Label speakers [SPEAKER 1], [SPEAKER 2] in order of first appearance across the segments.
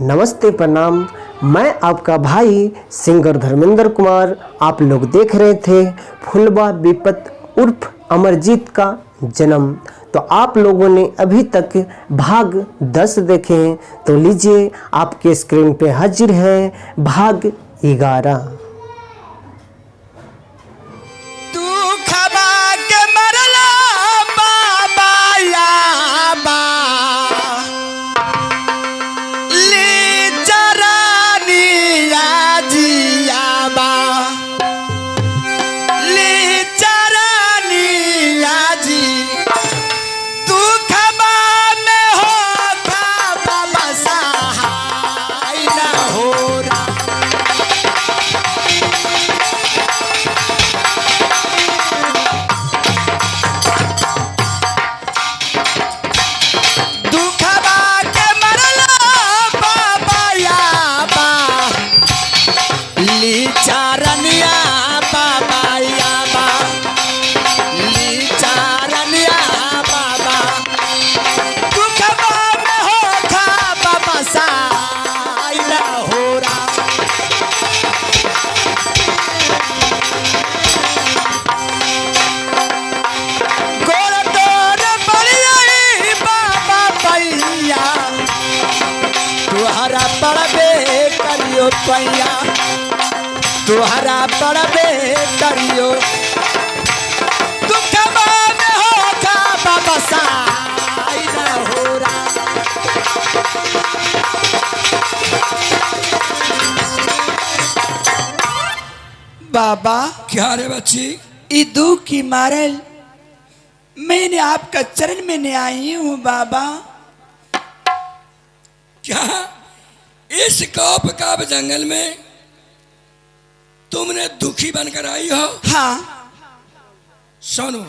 [SPEAKER 1] नमस्ते प्रणाम। मैं आपका भाई सिंगर धर्मेंद्र कुमार। आप लोग देख रहे थे फुलवा विपत उर्फ अमरजीत का जन्म। तो आप लोगों ने अभी तक भाग 10 देखे हैं, तो लीजिए आपके स्क्रीन पे हाजिर है भाग 11।
[SPEAKER 2] पैया तुहरा पड़बे करियो दुखबा में होगा बाबा साई ना होरा। बाबा
[SPEAKER 3] क्या रे बच्ची?
[SPEAKER 2] ई दुख की मारे मैंने आपका चरण में नहीं आई हूँ बाबा।
[SPEAKER 3] क्या इस कौप काप जंगल में तुमने दुखी बनकर आई हो?
[SPEAKER 2] हाँ
[SPEAKER 3] सुनो,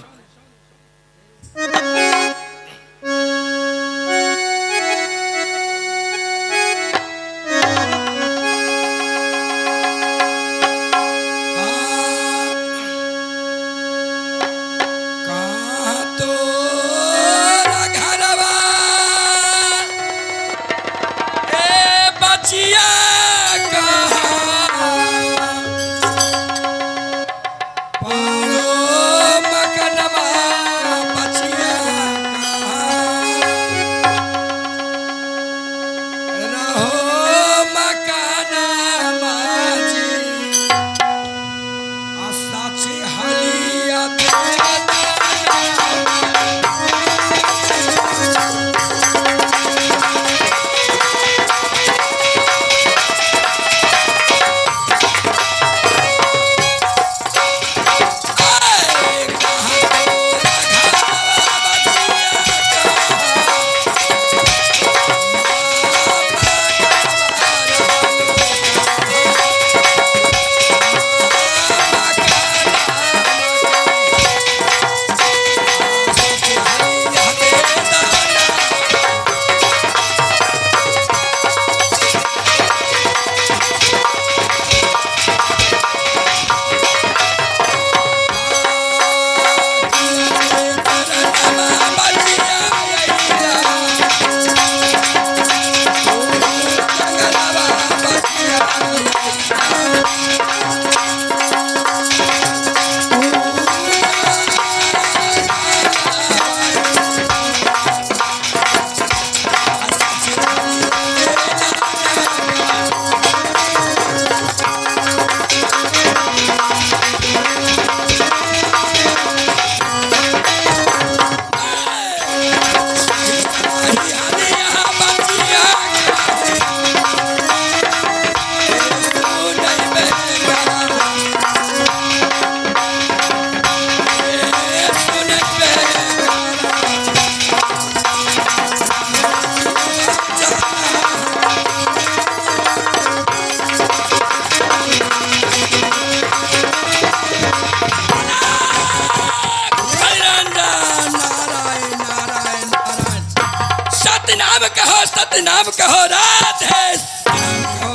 [SPEAKER 3] नाम कहो, रात है कहो।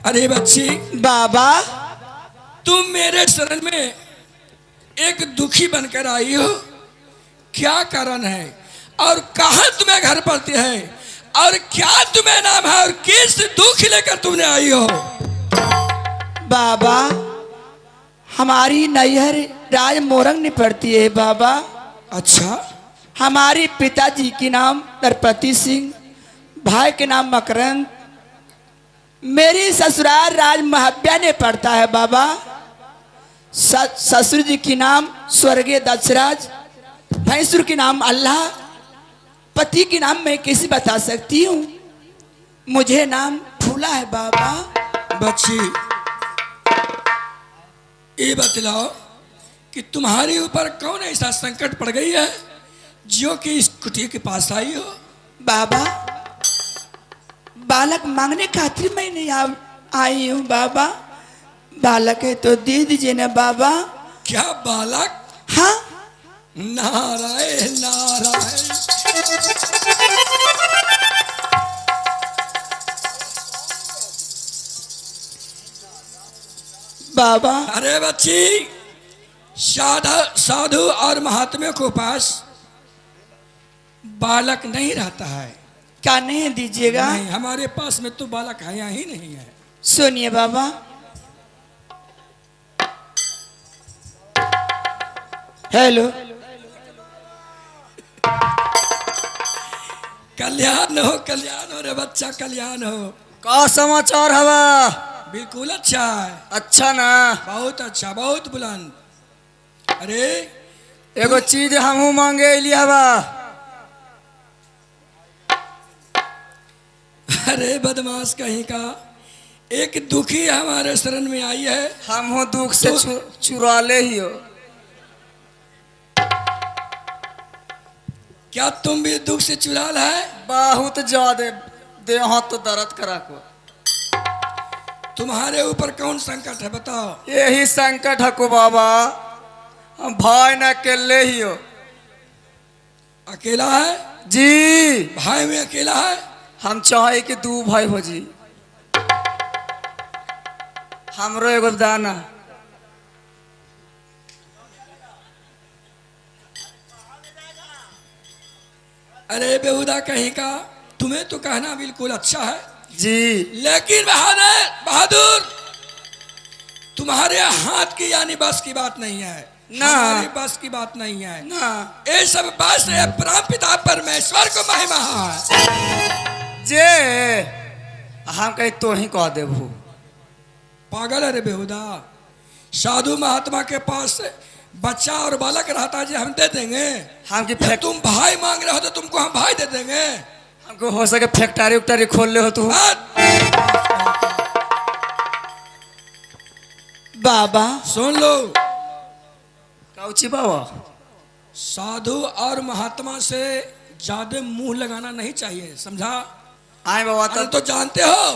[SPEAKER 3] अरे बच्ची,
[SPEAKER 2] बाबा
[SPEAKER 3] तुम मेरे शरण में एक दुखी बनकर आई हो, क्या कारण है और कहाँ तुम्हें घर पड़ती है? और क्या तुम्हें नाम है और किस दुख लेकर तुमने आई हो?
[SPEAKER 2] बाबा हमारी नैहर राज मोरंग में पड़ती है बाबा।
[SPEAKER 3] अच्छा,
[SPEAKER 2] हमारे पिताजी के नाम नरपति सिंह, भाई के नाम मकरंद, मेरी ससुराल राज महब्या ने पड़ता है बाबा। ससुर जी की नाम स्वर्गीय दक्षराज, भैंसुर के नाम अल्लाह, पति के नाम मैं कैसे बता सकती हूँ, मुझे नाम फूला है बाबा।
[SPEAKER 3] बच्ची ये बतलाओ कि तुम्हारे ऊपर कौन ऐसा संकट पड़ गई है जो कि इस कुटिया के पास आई हो?
[SPEAKER 2] बाबा बालक मांगने खातिर मैं नहीं आई हूँ बाबा। बालक है तो दे दीजिए ना बाबा।
[SPEAKER 3] क्या बालक?
[SPEAKER 2] हाँ
[SPEAKER 3] नारायण नारायण।
[SPEAKER 2] बाबा
[SPEAKER 3] अरे बच्ची, साधु और महात्मा के पास बालक नहीं रहता है।
[SPEAKER 2] क्या नहीं दीजिएगा?
[SPEAKER 3] नहीं, हमारे पास में तो बालक है ही नहीं है।
[SPEAKER 2] सुनिए बाबा, हेलो,
[SPEAKER 3] कल्याण हो रे बच्चा, कल्याण हो।
[SPEAKER 4] का समाचार हवा?
[SPEAKER 3] बिल्कुल अच्छा है,
[SPEAKER 4] अच्छा ना?
[SPEAKER 3] बहुत अच्छा, बहुत बुलंद। अरे
[SPEAKER 4] एगो चीज हमहू मांगे अली हवा।
[SPEAKER 3] अरे बदमाश कहीं का, एक दुखी हमारे शरण में आई है।
[SPEAKER 4] हमहू दुख से चुरा ले ही हो।
[SPEAKER 3] क्या तुम भी दुख से चुराल है?
[SPEAKER 4] बहुत ज्यादा देह तो दर्द करा को।
[SPEAKER 3] तुम्हारे ऊपर कौन संकट है बताओ?
[SPEAKER 4] यही संकट है को बाबा, हम भाई न अकेले ही हो।
[SPEAKER 3] अकेला है?
[SPEAKER 4] जी
[SPEAKER 3] भाई में अकेला है?
[SPEAKER 4] हम चाहे कि दू भाई हो जी। हमरो एगो दाना।
[SPEAKER 3] अरे बेहुदा कहीं का, तुम्हें तो कहना बिल्कुल अच्छा है
[SPEAKER 4] जी,
[SPEAKER 3] लेकिन बहादुर तुम्हारे हाथ की यानी बस की बात नहीं है
[SPEAKER 4] ना।
[SPEAKER 3] हमारी बस की बात नहीं है
[SPEAKER 4] ना
[SPEAKER 3] ये सब बस है परमपिता परमेश्वर को महिमा है।
[SPEAKER 4] जे हम कहीं तो ही कह देबू।
[SPEAKER 3] पागल है रे बेहुदा, साधु महात्मा के पास बच्चा और बालक रहता जी हम दे देंगे।
[SPEAKER 4] हम की
[SPEAKER 3] या तुम भाई मांग रहे हो तो तुमको हम भाई दे देंगे।
[SPEAKER 4] हमको हो सके फैक्ट्री उक्टारी खोल ले हो तू।
[SPEAKER 2] बाबा
[SPEAKER 3] सुन लो,
[SPEAKER 4] काउची बाबा,
[SPEAKER 3] साधु और महात्मा से ज्यादा मुंह लगाना नहीं चाहिए, समझा?
[SPEAKER 4] आए बाबा
[SPEAKER 3] अरे
[SPEAKER 4] तब
[SPEAKER 3] तो जानते हो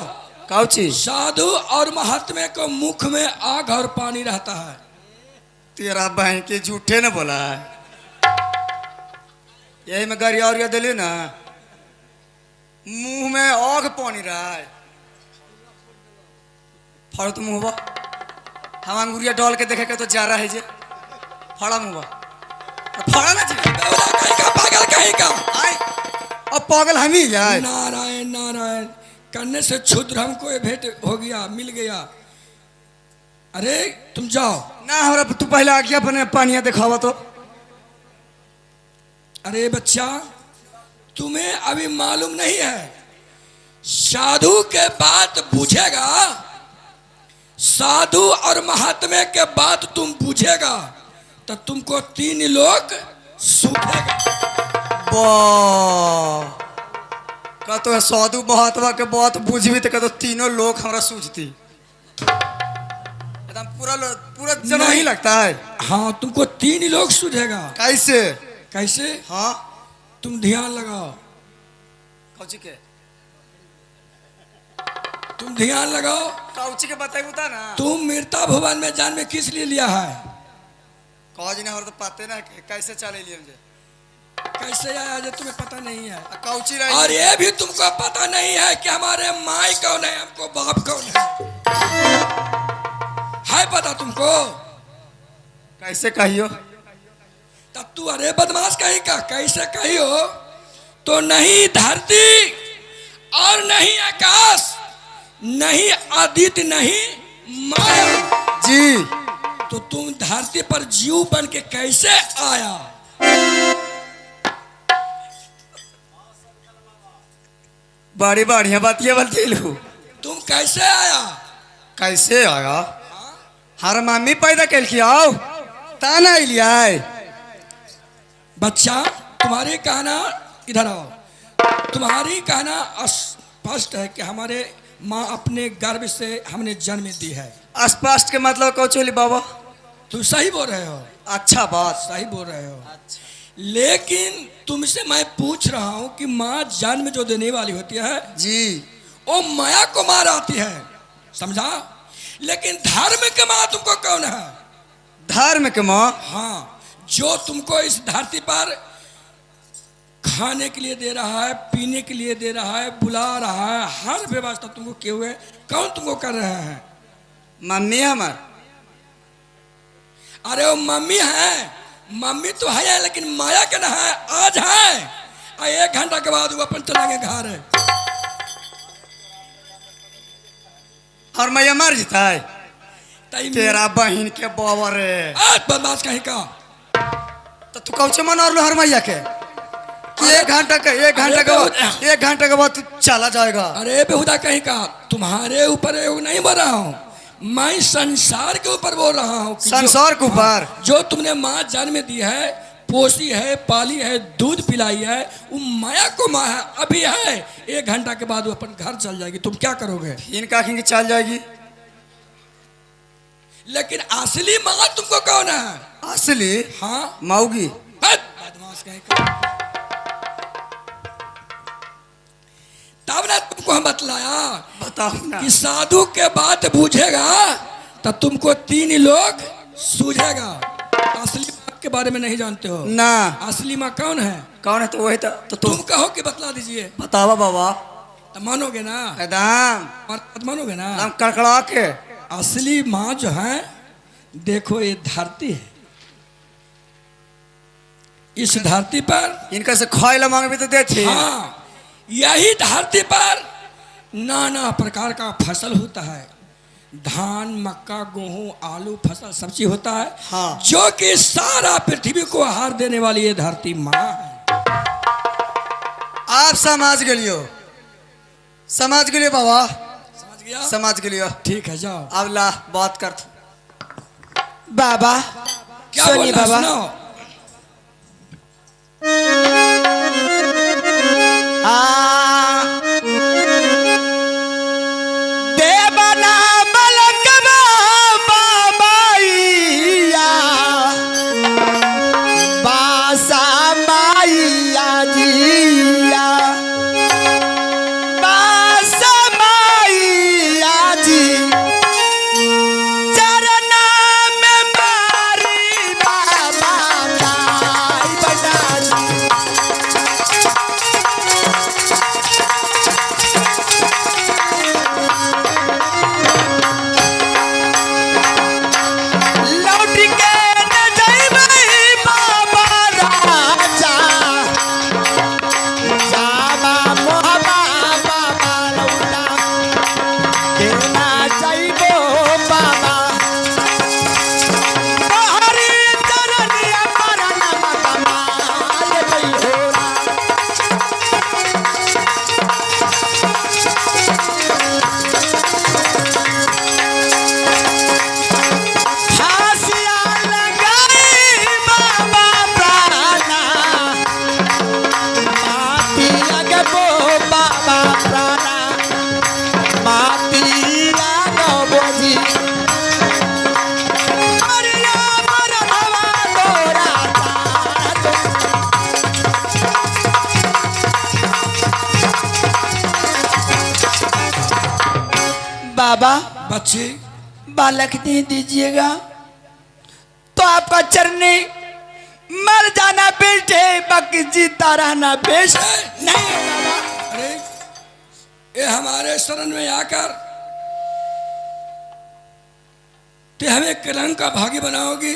[SPEAKER 4] काउची
[SPEAKER 3] साधु और महात्मा को मुख में आग और पानी रहता है।
[SPEAKER 4] तेरा बहन के झूठे न बोला है। यही में गरिया उरिया दिली ना, मुंह में आग पानी रहा है। फड़ तो मुँह बा, हम अंगुरिया डाल के देखे के तो जा रहा है जे। फड़ा मुँह बा, फड़ा ना जी।
[SPEAKER 3] बेहुदा कहीं का, पागल कहीं का।
[SPEAKER 4] आए अब पागल हम ही जाए।
[SPEAKER 3] नारायण नारायण करने से क्षुद्र हमको ये भेंट हो गया, मिल गया। अरे तुम जाओ
[SPEAKER 4] ना, हमरा तू पहले आज्ञा बने पानिया दिखावा तो।
[SPEAKER 3] अरे बच्चा, तुम्हें अभी मालूम नहीं है, साधु के बात पूछेगा, साधु और महात्मा के बात तुम पूछेगा तो तुमको 3 लोग सूखेगा।
[SPEAKER 4] वाह, का तो साधु महात्मा के बात बुझबी तो कहते तीनों लोग हमरा सूझती। एकदम पूरा जना ही लगता है।
[SPEAKER 3] हाँ, तुमको 3 लोग सूझेगा।
[SPEAKER 4] कैसे?
[SPEAKER 3] कैसे?
[SPEAKER 4] हाँ
[SPEAKER 3] तुम ध्यान लगाओ,
[SPEAKER 4] कौची के?
[SPEAKER 3] तुम ध्यान लगाओ।
[SPEAKER 4] कौची के बताई बता ना।
[SPEAKER 3] तुम मृता भुवन में जान में किस लिए लिया है?
[SPEAKER 4] कौज ने और तो पाते ना कैसे चले लिए मुझे।
[SPEAKER 3] कैसे आया जो तुम्हें पता नहीं है?
[SPEAKER 4] कौची
[SPEAKER 3] और
[SPEAKER 4] रही
[SPEAKER 3] ये भी तुमको पता नहीं है कि हमारे माई कौन है, हमको बाप कौन है पता तुमको?
[SPEAKER 4] कैसे कहियो?
[SPEAKER 3] तब तू अरे बदमाश कहीं का, कैसे कहियो? तो नहीं धरती नहीं आकाश, नहीं आदित्य, नहीं माया।
[SPEAKER 4] जी
[SPEAKER 3] तो तुम धरती पर जीव बन के कैसे आया?
[SPEAKER 4] बड़ी बढ़िया बात ये बोलती लू।
[SPEAKER 3] तुम कैसे आया?
[SPEAKER 4] कैसे आया? हर मम्मी पैदा कैल की आओ ताना लिया।
[SPEAKER 3] बच्चा, तुम्हारी कहना, इधर आओ। तुम्हारी कहना स्पष्ट है कि हमारे माँ अपने गर्भ से हमने जन्म दी है।
[SPEAKER 4] स्पष्ट के मतलब कौन चोली बाबा?
[SPEAKER 3] तुम सही बोल रहे हो,
[SPEAKER 4] अच्छा बात।
[SPEAKER 3] सही बोल रहे हो। लेकिन तुमसे मैं पूछ रहा हूं कि माँ जन्म जो देने वाली होती है
[SPEAKER 4] जी,
[SPEAKER 3] वो माया को मार आती है, समझा? लेकिन धर्म के माँ तुमको कौन है?
[SPEAKER 4] धर्म के माँ?
[SPEAKER 3] हाँ, जो तुमको इस धरती पर खाने के लिए दे रहा है, पीने के लिए दे रहा है, बुला रहा है, हर व्यवस्था तुमको किए हुए कौन तुमको कर रहे हैं?
[SPEAKER 4] मम्मी हमार।
[SPEAKER 3] अरे वो मम्मी है, मम्मी तो है लेकिन माया के ना है, आज है और 1 घंटा के बाद वो अपन चलेंगे घर।
[SPEAKER 4] और मैया मर जाता है तेरा बहन के बाबा रे।
[SPEAKER 3] आज बदमाश कहीं का।
[SPEAKER 4] तो तू कौन से मना लो हर मैया के कि 1 घंटा के 1 घंटा के बाद 1 घंटे के बाद तू चला जाएगा?
[SPEAKER 3] अरे बेहुदा कहीं का, तुम्हारे ऊपर नहीं बोल रहा हूँ, मैं संसार के ऊपर बोल रहा हूँ।
[SPEAKER 4] संसार के ऊपर
[SPEAKER 3] जो तुमने माँ जन्म दी है, पोसी है, पाली है, दूध पिलाई है, वो माया को माँ है, अभी है, 1 घंटा के बाद वो अपन घर चल जाएगी। तुम क्या करोगे?
[SPEAKER 4] इनका आखिर चल जाएगी।
[SPEAKER 3] लेकिन असली माँ तुमको कौन है?
[SPEAKER 4] असली?
[SPEAKER 3] हाँ,
[SPEAKER 4] माऊगी।
[SPEAKER 3] बदमाश कहीं का। तब ना तुमको हम बतलाया,
[SPEAKER 4] बताओ ना
[SPEAKER 3] कि साधु के बात बूझेगा तो तुमको 3 लोग सूझेगा। असली माँ के बारे में नहीं जानते हो
[SPEAKER 4] ना?
[SPEAKER 3] असली माँ कौन है?
[SPEAKER 4] कौन है? तो वही तो
[SPEAKER 3] तुम कहो कि बतला दीजिए,
[SPEAKER 4] बतावा बाबा।
[SPEAKER 3] तो मानोगे ना?
[SPEAKER 4] एकदम
[SPEAKER 3] बात मानोगे ना?
[SPEAKER 4] एकदम कड़कड़ा के।
[SPEAKER 3] असली माँ जो है, देखो ये धरती है, इस धरती पर
[SPEAKER 4] इनका से खाए मांग भी तो देते।
[SPEAKER 3] हाँ, यही धरती पर नाना प्रकार का फसल होता है, धान, मक्का, गेहूं, आलू, फसल, सब्जी होता है।
[SPEAKER 4] हाँ।
[SPEAKER 3] जो कि सारा पृथ्वी को आहार देने वाली ये धरती माँ है।
[SPEAKER 4] आप समझ गलियो, समझ गलियो बाबा,
[SPEAKER 3] समझ गया?
[SPEAKER 4] समझ गलियो।
[SPEAKER 3] ठीक है, जाओ।
[SPEAKER 4] अब ला बात कर।
[SPEAKER 1] बाबा
[SPEAKER 3] क्या
[SPEAKER 1] सुनिए
[SPEAKER 3] बोलना
[SPEAKER 1] बाबा।
[SPEAKER 3] सुनाओ।
[SPEAKER 1] देवना बलकवा बाबाइया, बासा माइया जिया, बासा माइया जी, चरना में मारी बाबा नाई बना जी। लौट के न जइबै बाबा राजा, जाबा मोहबा बाबा लौटा के ना जइबो बाबा, तोहरी चरनिया मरण कमाल बैहोरा। फांसिया लगाई बाबा प्राणा, माटी लगबो बाबा प्राणा, माटी लगबो जी, मरिया मरहवा तोरा ताज। बाबा
[SPEAKER 3] बच्चे,
[SPEAKER 1] बालक दे दीजिएगा तो आपका चरनी मर जाना बेटे, बाकी जीता रहना बेश नहीं बाबा।
[SPEAKER 3] अरे ये हमारे शरण में आकर ते हमें कलंक का भागी बनाओगी,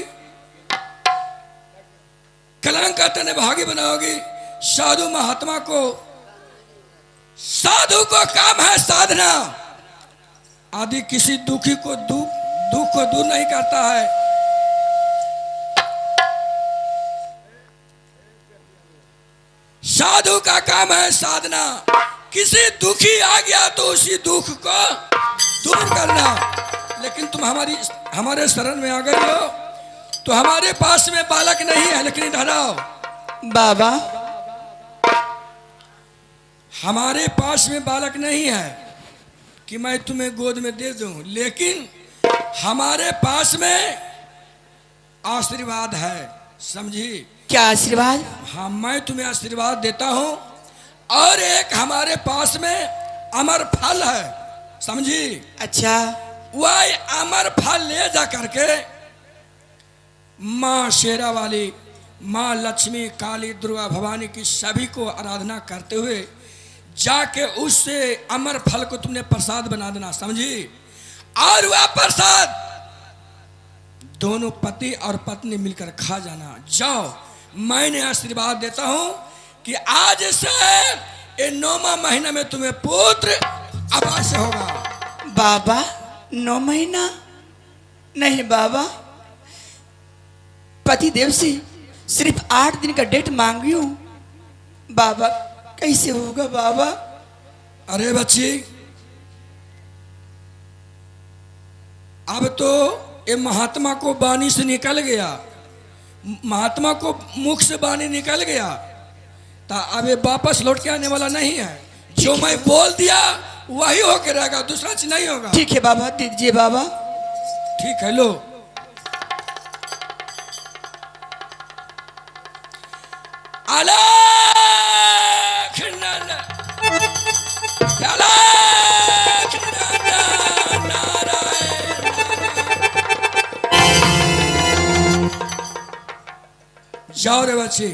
[SPEAKER 3] कलंक का तने भागी बनाओगी, साधु महात्मा को साधु को काम है साधना। आदि किसी दुखी को दुख को दूर नहीं करता है। साधु का काम है साधना। किसी दुखी आ गया तो उसी दुख को दूर करना। लेकिन तुम हमारे शरण में आ गए हो तो हमारे पास में बालक नहीं है, लेकिन इधर आओ।
[SPEAKER 2] बाबा
[SPEAKER 3] हमारे पास में बालक नहीं है कि मैं तुम्हें गोद में दे दूं, लेकिन हमारे पास में आशीर्वाद है, समझी?
[SPEAKER 2] क्या आशीर्वाद?
[SPEAKER 3] हाँ, मैं तुम्हें आशीर्वाद देता हूं। और एक हमारे पास में अमर फल है, समझी?
[SPEAKER 2] अच्छा,
[SPEAKER 3] वह अमर फल ले जा करके माँ शेरा वाली, माँ लक्ष्मी, काली, दुर्गा, भवानी की सभी को आराधना करते हुए जाके उससे अमर फल को तुमने प्रसाद बना देना, समझी? और वह प्रसाद दोनों पति और पत्नी मिलकर खा जाना। जाओ, मैंने आशीर्वाद देता हूं कि आज से ये 9वां महीना में तुम्हें पुत्र अवश्य होगा।
[SPEAKER 2] बाबा 9 महीना नहीं बाबा, पति देव से सिर्फ 8 दिन का डेट मांगी हूं बाबा, कैसे होगा बाबा?
[SPEAKER 3] अरे बच्ची, अब तो ये महात्मा को वाणी से निकल गया, महात्मा को मुख से वाणी निकल गया, तो अब ये वापस लौट के आने वाला नहीं है। जो मैं बोल दिया वही होके रहेगा, दूसरा चीज नहीं होगा।
[SPEAKER 2] ठीक है बाबा, दीजिए बाबा।
[SPEAKER 3] ठीक है, लो। अलख जाओ रे बच्ची,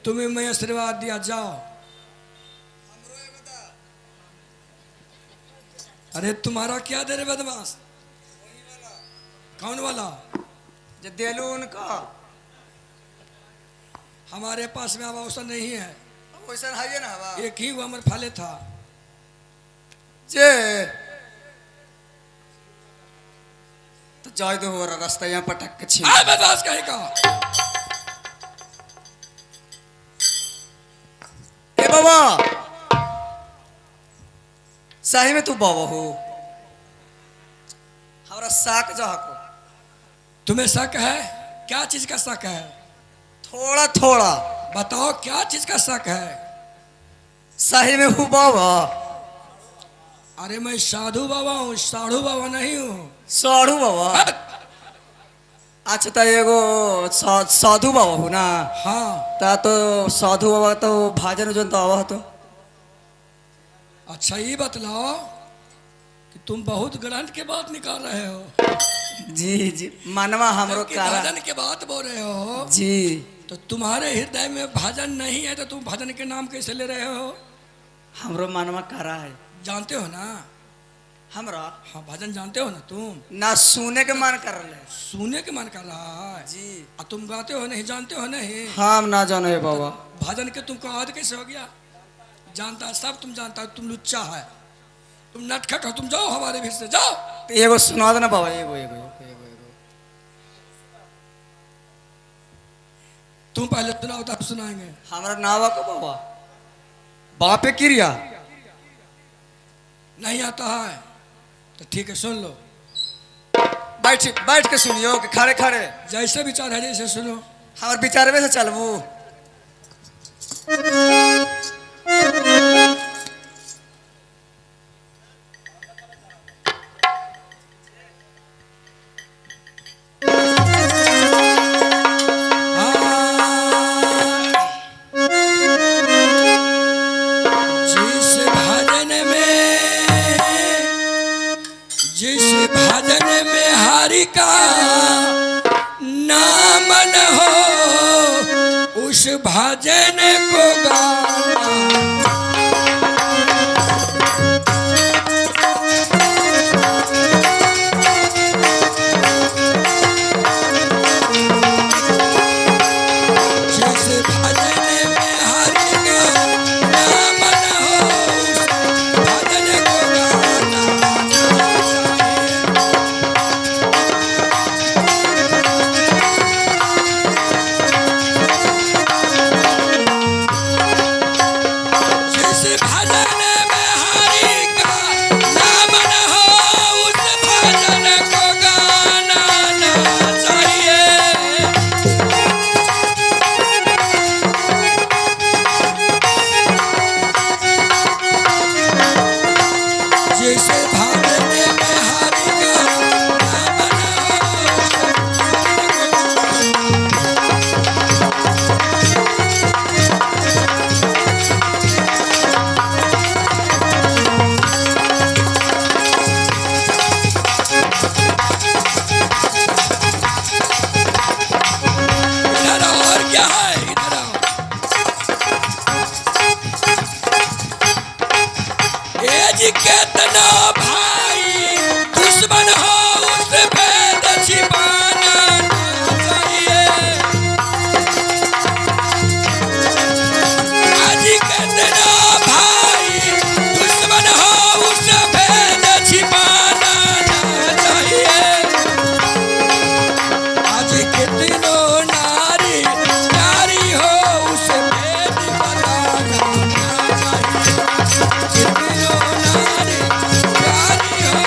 [SPEAKER 3] तुम्हें मैं आशीर्वाद दिया, जाओ। अरे तुम्हारा क्या दे रे बदमाश? कौन वाला?
[SPEAKER 4] जो देलू उनका
[SPEAKER 3] हमारे पास में अब अवसर नहीं है।
[SPEAKER 4] वैसा है ना हवा।
[SPEAKER 3] एक ही वो अमर फले था।
[SPEAKER 4] जे तो जाय दो हो रास्ता यहाँ पटक के छीन।
[SPEAKER 3] बदमाश कहेगा।
[SPEAKER 4] ए बाबा, सही में तू बाबा हो? हमारा साक जहा को।
[SPEAKER 3] तुम्हें शक है? क्या चीज का शक है?
[SPEAKER 4] थोड़ा थोड़ा
[SPEAKER 3] बताओ, क्या चीज का शक है?
[SPEAKER 4] सही में हूँ बाबा?
[SPEAKER 3] अरे मैं साधु बाबा हूँ, साधु बाबा नहीं हूँ।
[SPEAKER 4] साधु बाबा? अच्छा, तो एगो साधु बाबा हूँ ना?
[SPEAKER 3] हाँ।
[SPEAKER 4] ता तो साधु बाबा तो भाजन उजन तो आवा तो।
[SPEAKER 3] अच्छा, ये बतलाओ कि तुम बहुत ग्रंथ के बात निकाल रहे हो।
[SPEAKER 4] जी जी, मनवा हमरो
[SPEAKER 3] जबकि
[SPEAKER 4] कारा
[SPEAKER 3] भजन के बात बोल रहे हो।
[SPEAKER 4] जी।
[SPEAKER 3] तो तुम्हारे हृदय में भजन नहीं है तो तुम भजन के नाम कैसे ले रहे हो?
[SPEAKER 4] हमरो मनवा कारा है,
[SPEAKER 3] जानते हो ना?
[SPEAKER 4] हमरा
[SPEAKER 3] हाँ, भजन जानते हो ना तुम?
[SPEAKER 4] ना सुने के मन कर रहे।
[SPEAKER 3] सुनने के मन कर रहा है
[SPEAKER 4] जी।
[SPEAKER 3] और तुम गाते हो नहीं, जानते हो नहीं?
[SPEAKER 4] हम ना जाने बाबा।
[SPEAKER 3] भजन के तुमको याद कैसे हो गया? जानता है सब, तुम जानता हो, तुम लुच्चा है, तुम नटखट हो। तुम जाओ हमारे भीड़ से, जाओ।
[SPEAKER 4] तो एगो सुना देना बाबा, एगो एगो एगो एगो एगो।
[SPEAKER 3] तुम पहले सुनाओ तब सुनाएंगे।
[SPEAKER 4] हमरा नावा को बाबा बापे क्रिया
[SPEAKER 3] नहीं आता है तो ठीक है, सुन लो।
[SPEAKER 4] बैठ बैठ के सुनियो कि खड़े खड़े?
[SPEAKER 3] जैसे विचार है जैसे सुनो।
[SPEAKER 4] हमार विचार में से चलबू।
[SPEAKER 3] जिस भजन में हरि का नाम न हो, उस भजन को गाना। जिस भजन में हरि का नाम न हो, उस आज कितना भाई दुश्मन हो उससे भेद छिपाना ना चाहिए। आज कितना भाई दुश्मन हो उससे भेद छिपाना ना चाहिए। आज कितनों नारी प्यारी हो उसे भेद बताना ना चाहिए। कितनों नारी प्यारी हो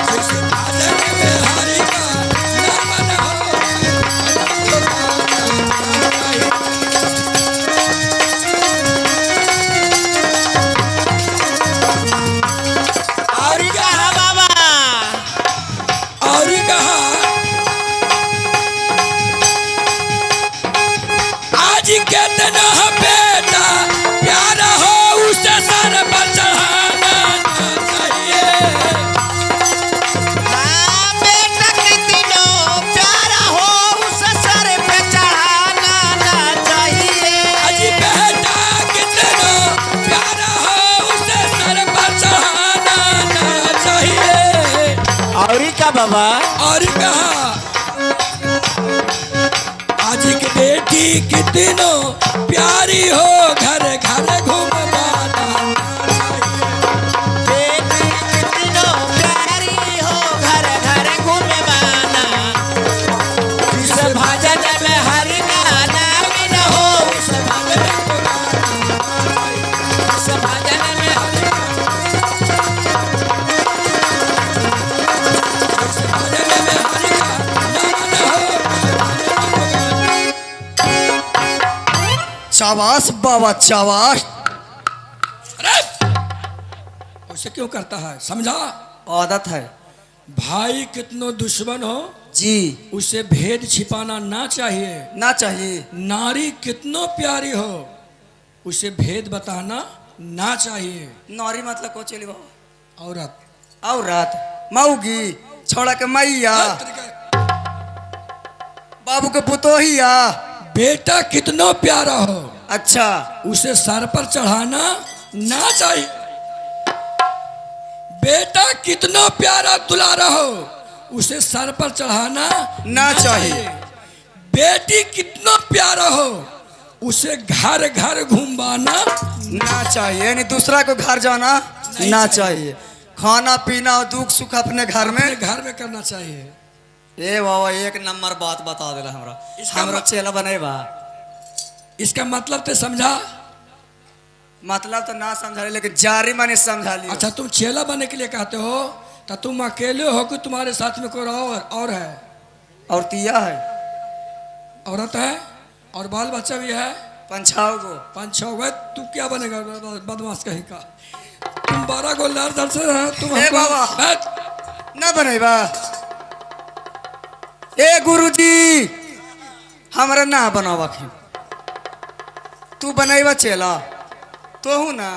[SPEAKER 3] जिस फादर में हरि का नमन हो बताना चाहिए।
[SPEAKER 5] और कहा बाबा
[SPEAKER 3] और कहा आज कितना बेटा प्यारा हो उसे सर पर चढ़ाना ना चाहिए।
[SPEAKER 5] हाँ बेटा कितनों प्यारा हो उसे सर पे चढ़ाना ना चाहिए।
[SPEAKER 3] आज बेटा कितना प्यारा हो उसे सर पर चढ़ाना ना चाहिए।
[SPEAKER 5] और का बाबा
[SPEAKER 3] और कहा आज की बेटी कितनों प्यारी हो घर घर घूमवाना ना चाहिए।
[SPEAKER 5] बेटी कितनों प्यारी हो घर घर घूमवाना। जिस भजन में हरि का नाम न हो उस भजन को गाना। जिस भजन में हरि का
[SPEAKER 3] जिस भजन में हरि का नाम न हो
[SPEAKER 4] चावास बाबा चावास।
[SPEAKER 3] अरे उसे क्यों करता है समझा।
[SPEAKER 4] आदत है
[SPEAKER 3] भाई कितनों दुश्मन हो
[SPEAKER 4] जी,
[SPEAKER 3] उसे भेद छिपाना ना चाहिए।
[SPEAKER 4] ना चाहिए।
[SPEAKER 3] नारी कितनों प्यारी हो उसे भेद बताना ना चाहिए।
[SPEAKER 4] नारी मतलब को चली बाबा।
[SPEAKER 3] औरत
[SPEAKER 4] औरत मऊगी छोड़ा के मैया बाबू के पुतोहिया।
[SPEAKER 3] बेटा कितनों प्यारा हो
[SPEAKER 4] अच्छा
[SPEAKER 3] उसे सर पर चढ़ाना ना चाहिए। बेटा कितना प्यारा दुलारा हो उसे सर पर चढ़ाना
[SPEAKER 4] ना चाहिए।
[SPEAKER 3] बेटी कितना प्यारा हो उसे घर घर घुमाना
[SPEAKER 4] ना चाहिए, यानी दूसरा को घर जाना ना चाहिए। खाना पीना और दुख सुख अपने घर में
[SPEAKER 3] अपने घर में करना चाहिए।
[SPEAKER 4] ए बाबा एक नंबर बात बता देला हमरा।
[SPEAKER 3] इसका
[SPEAKER 4] हमरा चेला बनेबा।
[SPEAKER 3] इसका मतलब तो समझा।
[SPEAKER 4] मतलब तो ना समझा लेकिन जारी माने समझा लियो।
[SPEAKER 3] अच्छा तुम चेला बनने के लिए कहते हो तो तुम अकेले हो कि तुम्हारे साथ में कोई और है।
[SPEAKER 4] और तिया है
[SPEAKER 3] औरत है और बाल बच्चा भी है।
[SPEAKER 4] पंछाव गो
[SPEAKER 3] 5-6 गो। तू क्या बनेगा बदमाश कहीं का। तुम 12 गो लार दल से तुम
[SPEAKER 4] ए
[SPEAKER 3] हमको-
[SPEAKER 4] बाबा।
[SPEAKER 3] बैठ।
[SPEAKER 4] ना बनेबा। ए गुरुजी हमरा ना बनावा। तू बनेबा चेला तो हूँ ना।